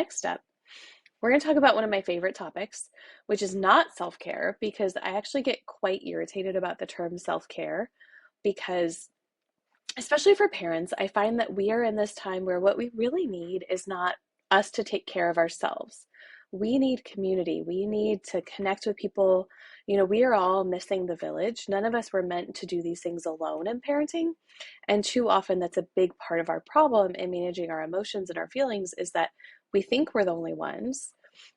next step, we're going to talk about one of my favorite topics, which is not self-care, because I actually get quite irritated about the term self-care because, especially for parents, I find that we are in this time where what we really need is not us to take care of ourselves. We need community. We need to connect with people. We are all missing the village. None of us were meant to do these things alone in parenting. And too often, that's a big part of our problem in managing our emotions and our feelings is that we think we're the only ones.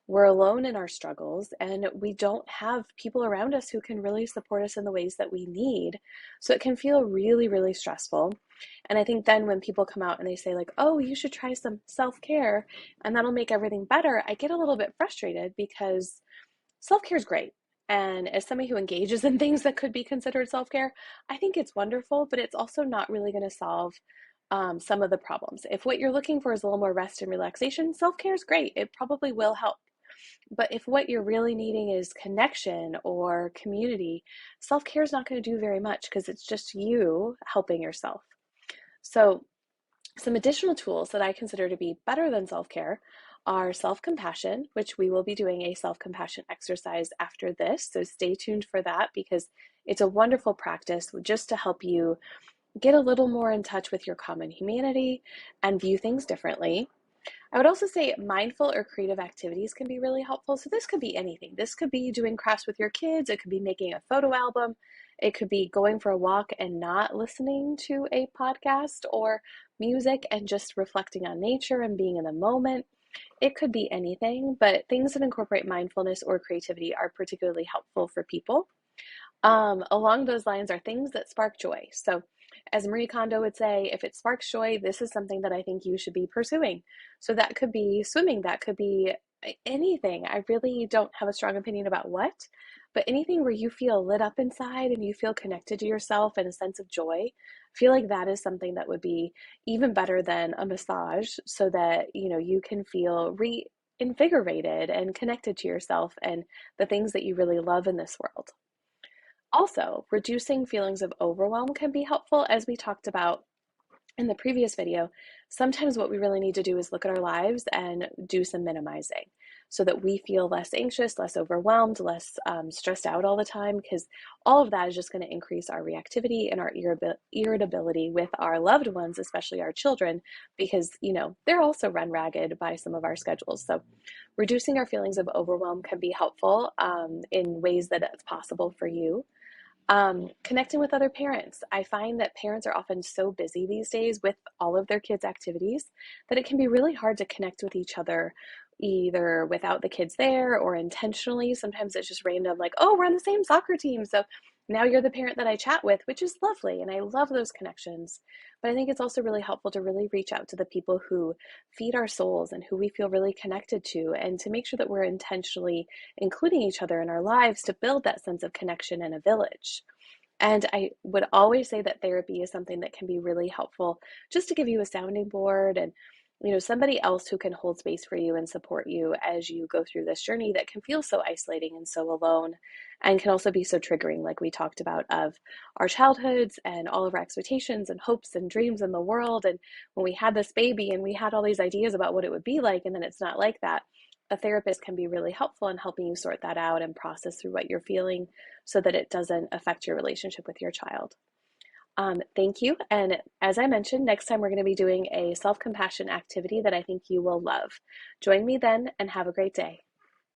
We're alone in our struggles, and we don't have people around us who can really support us in the ways that we need. So it can feel really, really stressful. And I think then when people come out and they say, like, oh, you should try some self care and that'll make everything better, I get a little bit frustrated because self care is great. And as somebody who engages in things that could be considered self care, I think it's wonderful, but it's also not really going to solve some of the problems. If what you're looking for is a little more rest and relaxation, self care is great. It probably will help. But if what you're really needing is connection or community, self care is not going to do very much because it's just you helping yourself. So, some additional tools that I consider to be better than self care are self compassion, which we will be doing a self compassion exercise after this. So, stay tuned for that because it's a wonderful practice just to help you get a little more in touch with your common humanity and view things differently. I would also say mindful or creative activities can be really helpful. So this could be anything. This could be doing crafts with your kids. It could be making a photo album. It could be going for a walk and not listening to a podcast or music and just reflecting on nature and being in the moment. It could be anything, but things that incorporate mindfulness or creativity are particularly helpful for people. Along those lines are things that spark joy. So, as Marie Kondo would say, if it sparks joy, this is something that I think you should be pursuing. So, that could be swimming, that could be anything. I really don't have a strong opinion about what, but anything where you feel lit up inside and you feel connected to yourself and a sense of joy, I feel like that is something that would be even better than a massage so that, you can feel reinvigorated and connected to yourself and the things that you really love in this world. Also, reducing feelings of overwhelm can be helpful, as we talked about in the previous video. Sometimes what we really need to do is look at our lives and do some minimizing so that we feel less anxious, less overwhelmed, less stressed out all the time, because all of that is just going to increase our reactivity and our irritability with our loved ones, especially our children, because, they're also run ragged by some of our schedules. So reducing our feelings of overwhelm can be helpful in ways that it's possible for you. Connecting with other parents. I find that parents are often so busy these days with all of their kids' activities that it can be really hard to connect with each other, either without the kids there or intentionally. Sometimes it's just random, like, oh, we're on the same soccer team. So now you're the parent that I chat with, which is lovely. And I love those connections. But I think it's also really helpful to really reach out to the people who feed our souls and who we feel really connected to, and to make sure that we're intentionally including each other in our lives to build that sense of connection in a village. And I would always say that therapy is something that can be really helpful just to give you a sounding board and somebody else who can hold space for you and support you as you go through this journey that can feel so isolating and so alone, and can also be so triggering, like we talked about, of our childhoods and all of our expectations and hopes and dreams in the world. And when we had this baby and we had all these ideas about what it would be like, and then it's not like that, a therapist can be really helpful in helping you sort that out and process through what you're feeling so that it doesn't affect your relationship with your child. Thank you. And as I mentioned, next time we're going to be doing a self-compassion activity that I think you will love. Join me then and have a great day.